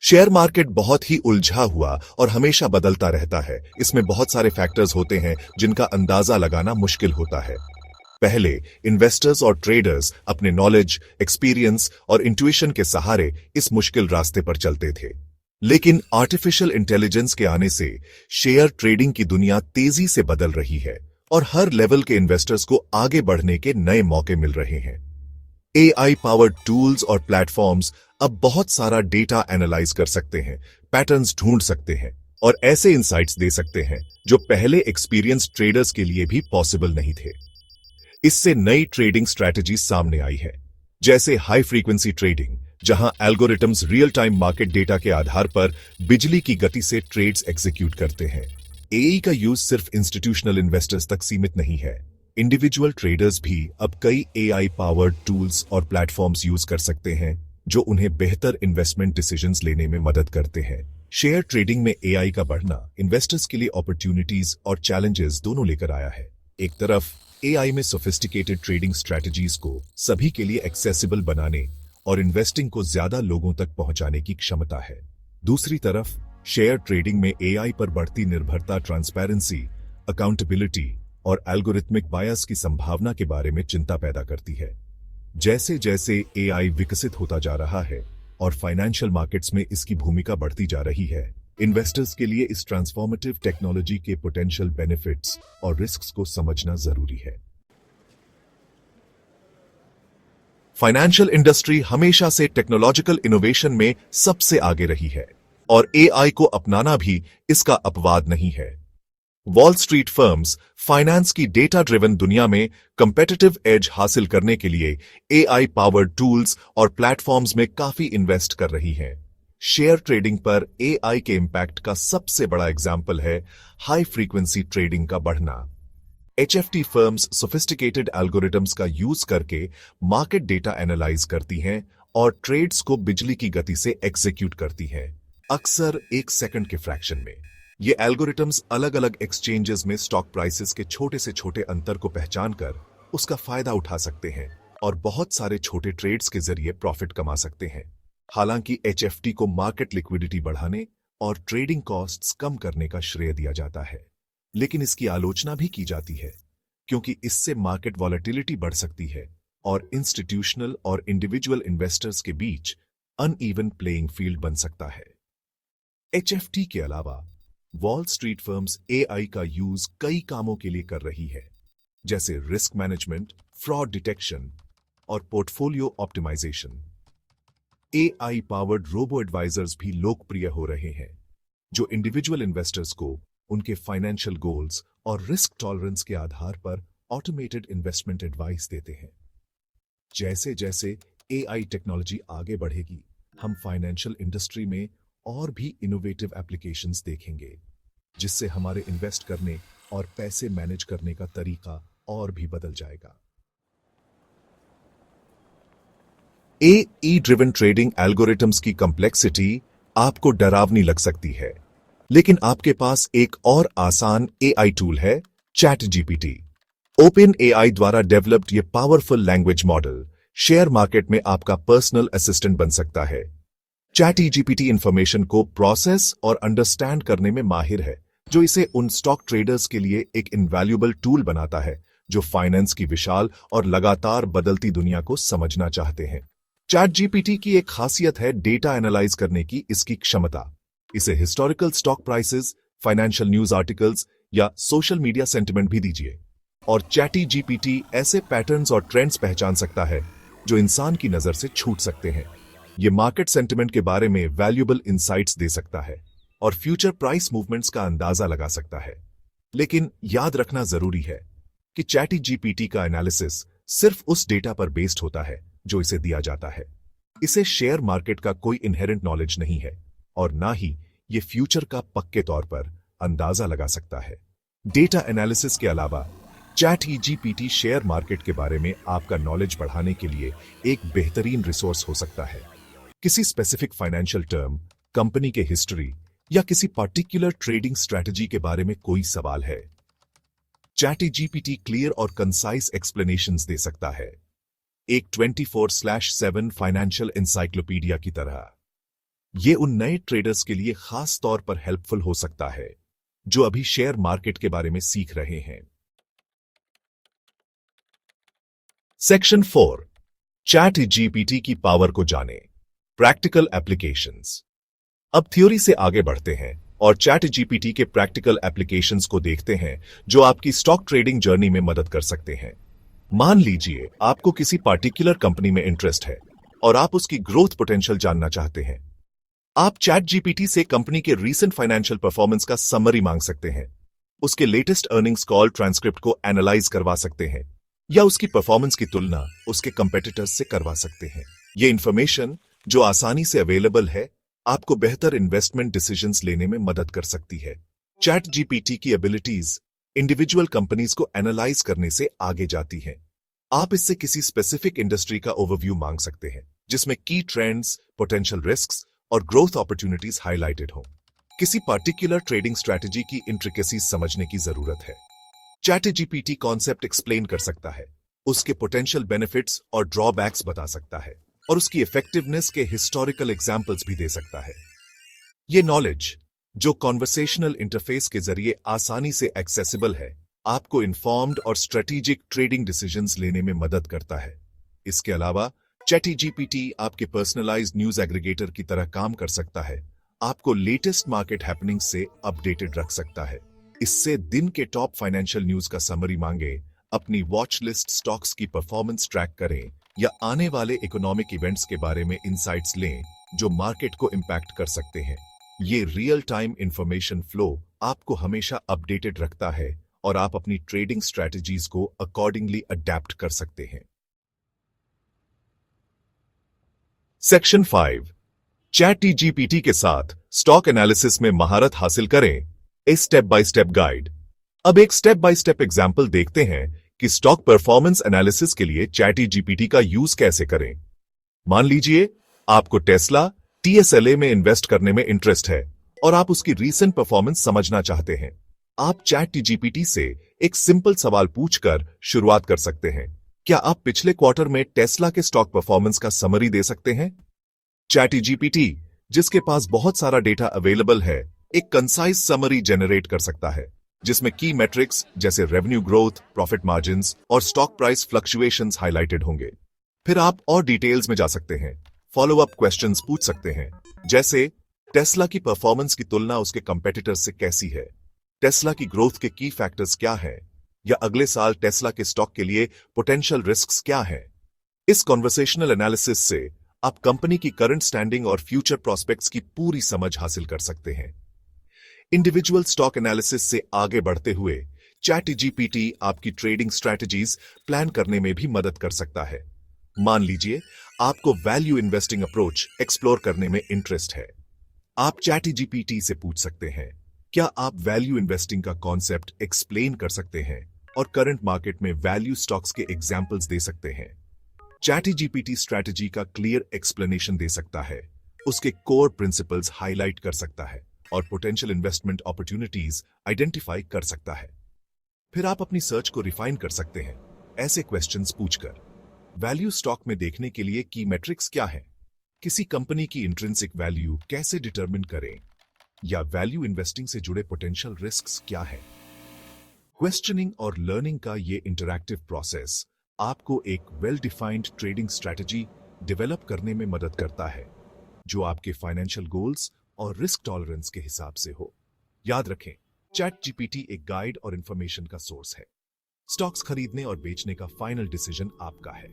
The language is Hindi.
शेयर मार्केट बहुत ही उलझा हुआ और हमेशा बदलता रहता है। इसमें बहुत सारे फैक्टर्स होते हैं जिनका अंदाजा लगाना मुश्किल होता है। पहले इन्वेस्टर्स और ट्रेडर्स अपने नॉलेज, एक्सपीरियंस और इंट्यूशन के सहारे इस मुश्किल रास्ते पर चलते थे। लेकिन आर्टिफिशियल इंटेलिजेंस के आने से शेयर ट्रेडिंग की दुनिया तेजी से बदल रही है और हर लेवल के इन्वेस्टर्स को आगे बढ़ने के नए मौके मिल रहे हैं। एआई पावर्ड टूल्स और प्लेटफॉर्म्स अब बहुत सारा डेटा एनालाइज कर सकते हैं, पैटर्न्स ढूंढ सकते हैं और ऐसे इंसाइट्स दे सकते हैं जो पहले एक्सपीरियंस ट्रेडर्स के लिए भी पॉसिबल नहीं थे। इससे नई ट्रेडिंग स्ट्रैटेजी सामने आई है, जैसे हाई फ्रीक्वेंसी ट्रेडिंग, जहां algorithms real time market data के आधार पर बिजली की गति से ट्रेड्स एग्जीक्यूट करते हैं। एआई का यूज सिर्फ इंस्टीट्यूशनल इन्वेस्टर्स तक सीमित नहीं है। इंडिविजुअल ट्रेडर्स भी अब कई एआई पावर्ड टूल्स और प्लेटफॉर्म्स यूज कर सकते हैं जो उन्हें बेहतर इन्वेस्टमेंट डिसीजंस लेने में मदद करते हैं। शेयर ट्रेडिंग में एआई का बढ़ना इन्वेस्टर्स के लिए अपॉर्चुनिटीज और चैलेंजेस दोनों लेकर आया है। एक तरफ एआई में सोफिस्टिकेटेड ट्रेडिंग स्ट्रैटेजीज को सभी के लिए एक्सेसिबल बनाने और इन्वेस्टिंग को ज्यादा लोगों तक पहुंचाने की क्षमता है। दूसरी तरफ शेयर ट्रेडिंग में एआई पर बढ़ती निर्भरता ट्रांसपेरेंसी, अकाउंटेबिलिटी और एल्गोरिथमिक बायस की संभावना के बारे में चिंता पैदा करती है। जैसे जैसे एआई विकसित होता जा रहा है और फाइनेंशियल मार्केट्स में इसकी भूमिका बढ़ती जा रही है, इन्वेस्टर्स के लिए इस ट्रांसफॉर्मेटिव टेक्नोलॉजी के पोटेंशियल बेनिफिट्स और रिस्क्स को समझना जरूरी है। फाइनेंशियल इंडस्ट्री हमेशा से टेक्नोलॉजिकल इनोवेशन में सबसे आगे रही है और एआई को अपनाना भी इसका अपवाद नहीं है। वॉल स्ट्रीट फर्म्स फाइनेंस की डेटा ड्रिवन दुनिया में कंपेटिटिव एज हासिल करने के लिए एआई पावर्ड टूल्स और प्लेटफॉर्म्स में काफी इन्वेस्ट कर रही हैं। शेयर ट्रेडिंग पर एआई के इंपैक्ट का सबसे बड़ा एग्जाम्पल है हाई फ्रीक्वेंसी ट्रेडिंग का बढ़ना। एचएफटी फर्म्स सोफिस्टिकेटेड एल्गोरिथम्स का यूज करके मार्केट डेटा एनालाइज करती हैं और ट्रेड्स को बिजली की गति से एग्जीक्यूट करती हैं, अक्सर एक सेकंड के फ्रैक्शन में। ये एल्गोरिथम्स अलग अलग एक्सचेंजेस में स्टॉक प्राइसेस के छोटे से छोटे अंतर को पहचान कर उसका फायदा उठा सकते हैं और बहुत सारे छोटे ट्रेड्स के जरिए प्रॉफिट कमा सकते हैं। हालांकि एचएफटी को मार्केट लिक्विडिटी बढ़ाने और ट्रेडिंग कॉस्ट्स कम करने का श्रेय दिया जाता है, लेकिन इसकी आलोचना भी की जाती है क्योंकि इससे मार्केट वॉलेटिलिटी बढ़ सकती है और इंस्टीट्यूशनल और इंडिविजुअल इन्वेस्टर्स के बीच अनइवन प्लेइंग फील्ड बन सकता है। एचएफटी के अलावा वॉल स्ट्रीट फर्म्स एआई का यूज कई कामों के लिए कर रही है, जैसे रिस्क मैनेजमेंट, फ्रॉड डिटेक्शन और portfolio optimisation. AI powered robo advisers भी लोकप्रिय हो रहे हैं, जो इंडिविजुअल इन्वेस्टर्स को उनके फाइनेंशियल गोल्स और रिस्क टॉलरेंस के आधार पर ऑटोमेटेड इन्वेस्टमेंट एडवाइस देते हैं। जैसे जैसे एआई टेक्नोलॉजी आगे बढ़ेगी, हम फाइनेंशियल इंडस्ट्री में और भी इनोवेटिव एप्लीकेशंस देखेंगे, जिससे हमारे इन्वेस्ट करने और पैसे मैनेज करने का तरीका और भी बदल जाएगा। एआई ड्रिवन ट्रेडिंग एल्गोरिथम्स की कॉम्प्लेक्सिटी आपको डरावनी लग सकती है, लेकिन आपके पास एक और आसान एआई टूल है, चैट जीपीटी। ओपन एआई द्वारा डेवलप्ड ये powerful language model share market में आपका पर्सनल असिस्टेंट बन सकता है। चैट जीपीटी इंफॉर्मेशन को प्रोसेस और अंडरस्टैंड करने में माहिर है, जो इसे उन स्टॉक ट्रेडर्स के लिए एक इनवैल्यूएबल टूल बनाता है जो फाइनेंस की विशाल और लगातार बदलती दुनिया को समझना चाहते हैं। चैट जीपीटी की एक खासियत है डेटा एनालाइज करने की इसकी क्षमता। इसे historical stock prices, financial news articles या सोशल मीडिया सेंटिमेंट भी दीजिए और चैट जीपीटी ऐसे पैटर्न्स और ट्रेंड्स पहचान सकता है जो इंसान की नजर से छूट सकते हैं। ये मार्केट सेंटिमेंट के बारे में वैल्यूएबल इंसाइट्स दे सकता है और फ्यूचर प्राइस मूवमेंट्स का अंदाजा लगा सकता है। लेकिन याद रखना जरूरी है कि चैट जीपीटी का एनालिसिस सिर्फ उस डेटा पर बेस्ड होता है जो इसे दिया जाता है। इसे शेयर मार्केट का कोई इनहेरेंट नॉलेज नहीं है और ना ही ये फ्यूचर का पक्के तौर पर अंदाजा लगा सकता है। डेटा एनालिसिस के अलावा चैट जीपीटी शेयर मार्केट के बारे में आपका नॉलेज बढ़ाने के लिए एक बेहतरीन रिसोर्स हो सकता है। किसी स्पेसिफिक फाइनेंशियल टर्म, कंपनी के हिस्ट्री या किसी पर्टिकुलर ट्रेडिंग स्ट्रैटेजी के बारे में कोई सवाल है, चैट जीपीटी क्लियर और कंसाइज एक्सप्लेनेशंस दे सकता है, एक 24/7 फाइनेंशियल एनसाइक्लोपीडिया की तरह। ये उन नए ट्रेडर्स के लिए खास तौर पर हेल्पफुल हो सकता है जो अभी शेयर मार्केट के बारे में सीख रहे हैं। सेक्शन 4, चैट जीपीटी की पावर को जाने, प्रैक्टिकल एप्लीकेशंस। अब थ्योरी से आगे बढ़ते हैं और चैट जीपीटी के प्रैक्टिकल एप्लीकेशंस को देखते हैं जो आपकी स्टॉक ट्रेडिंग जर्नी में मदद कर सकते हैं। मान लीजिए आपको किसी पार्टिकुलर कंपनी में इंटरेस्ट है और आप उसकी ग्रोथ पोटेंशियल जानना चाहते हैं। आप चैट जीपीटी से कंपनी के रीसेंट फाइनेंशियल परफॉर्मेंस का समरी मांग सकते हैं, उसके लेटेस्ट अर्निंग्स कॉल ट्रांसक्रिप्ट को एनालाइज करवा सकते हैं या उसकी परफॉर्मेंस की तुलना उसके कंपेटिटर्स से करवा सकते हैं। ये इंफॉर्मेशन जो आसानी से अवेलेबल है आपको बेहतर इन्वेस्टमेंट डिसीजंस लेने में मदद कर सकती है। चैट जीपीटी की एबिलिटीज इंडिविजुअल कंपनीज को एनालाइज करने से आगे जाती हैं। आप इससे किसी स्पेसिफिक इंडस्ट्री का ओवरव्यू मांग सकते हैं जिसमें की ट्रेंड्स, पोटेंशियल रिस्क्स और ग्रोथ अपॉर्चुनिटीज हाईलाइटेड हों। किसी पार्टिकुलर ट्रेडिंग स्ट्रैटेजी की इंट्रिकेसीज समझने की जरूरत है। चैट जीपीटी कॉन्सेप्ट एक्सप्लेन कर सकता है, उसके पोटेंशियल बेनिफिट्स और ड्रॉबैक्स बता सकता है और उसकी इफेक्टिवनेस के हिस्टोरिकल एग्जाम्पल्स भी दे सकता है। ये नॉलेज जो कॉन्वर्सेशनल इंटरफेस के जरिए आसानी से एक्सेसिबल है, आपको इन्फॉर्म्ड और स्ट्रेटेजिक ट्रेडिंग डिसीजंस लेने में मदद करता है। इसके अलावा चैट जीपीटी आपके पर्सनलाइज्ड न्यूज एग्रीगेटर की तरह काम कर सकता है, आपको लेटेस्ट मार्केट हैपनिंग से अपडेटेड रख सकता है। इससे दिन के टॉप फाइनेंशियल न्यूज का समरी मांगे, अपनी वॉच लिस्ट स्टॉक्स की परफॉर्मेंस ट्रैक करें या आने वाले इकोनॉमिक इवेंट्स के बारे में इंसाइट्स लें जो मार्केट को इंपैक्ट कर सकते हैं। ये रियल टाइम इंफॉर्मेशन फ्लो आपको हमेशा अपडेटेड रखता है और आप अपनी ट्रेडिंग स्ट्रैटेजीज को अकॉर्डिंगली अडेप्ट कर सकते हैं। सेक्शन 5, चैट जीपीटी के साथ स्टॉक एनालिसिस में महारत हासिल करें, a step by step guide. अब एक स्टेप बाय स्टेप एग्जांपल देखते हैं कि स्टॉक परफॉर्मेंस एनालिसिस के लिए चैट जीपीटी का यूज कैसे करें। मान लीजिए आपको टेस्ला TSLA में इन्वेस्ट करने में इंटरेस्ट है और आप उसकी रीसेंट परफॉर्मेंस समझना चाहते हैं। आप चैट जीपीटी से एक सिंपल सवाल पूछकर शुरुआत कर सकते हैं, क्या आप पिछले क्वार्टर में टेस्ला के स्टॉक परफॉर्मेंस का समरी दे सकते हैं? चैट जीपीटी, जिसके पास बहुत सारा डेटा अवेलेबल है, एक कंसाइज समरी जनरेट कर सकता है जिसमें की मैट्रिक्स जैसे रेवेन्यू ग्रोथ, प्रॉफिट मार्जिन्स और स्टॉक प्राइस फ्लक्चुएशंस हाईलाइटेड होंगे। फिर आप और डिटेल्स में जा सकते हैं, फॉलो अप क्वेश्चंस पूछ सकते हैं, जैसे टेस्ला की परफॉर्मेंस की तुलना उसके कंपेटिटर्स से कैसी है, टेस्ला की ग्रोथ के की फैक्टर्स क्या है, या अगले साल टेस्ला के स्टॉक के लिए पोटेंशियल रिस्क्स क्या है। इस कॉन्वर्सेशनल एनालिसिस से आप कंपनी की करंट स्टैंडिंग और फ्यूचर प्रोस्पेक्ट्स की पूरी समझ हासिल कर सकते हैं। इंडिविजुअल स्टॉक एनालिसिस से आगे बढ़ते हुए चैट जीपीटी आपकी ट्रेडिंग स्ट्रैटेजीज प्लान करने में भी मदद कर सकता है। मान लीजिए आपको वैल्यू इन्वेस्टिंग अप्रोच एक्सप्लोर करने में इंटरेस्ट है। आप चैट जीपीटी से पूछ सकते हैं, क्या आप वैल्यू इन्वेस्टिंग का कॉन्सेप्ट एक्सप्लेन कर सकते हैं और करंट मार्केट में वैल्यू स्टॉक्स के एग्जाम्पल्स दे सकते हैं। चैट जीपीटी स्ट्रैटेजी का क्लियर एक्सप्लेनेशन दे सकता है, उसके कोर प्रिंसिपल्स हाईलाइट कर सकता है और पोटेंशियल इन्वेस्टमेंट अपॉर्चुनिटीज आइडेंटिफाई कर सकता है। फिर आप अपनी सर्च को रिफाइन कर सकते हैं, ऐसे क्वेश्चंस पूछकर, वैल्यू स्टॉक में देखने के लिए की मैट्रिक्स क्या है, किसी कंपनी की इंट्रिंसिक वैल्यू कैसे डिटरमिन करें, या वैल्यू इन्वेस्टिंग से जुड़े पोटेंशियल रिस्क्स क्या है। क्वेश्चनिंग और लर्निंग का ये इंटरैक्टिव प्रोसेस आपको एक well defined trading strategy develop करने में मदद करता है जो आपके फाइनेंशियल गोल्स और रिस्क टॉलरेंस के हिसाब से हो। याद रखें, चैट जीपीटी एक गाइड और इंफॉर्मेशन का सोर्स है। स्टॉक्स खरीदने और बेचने का फाइनल डिसीजन आपका है।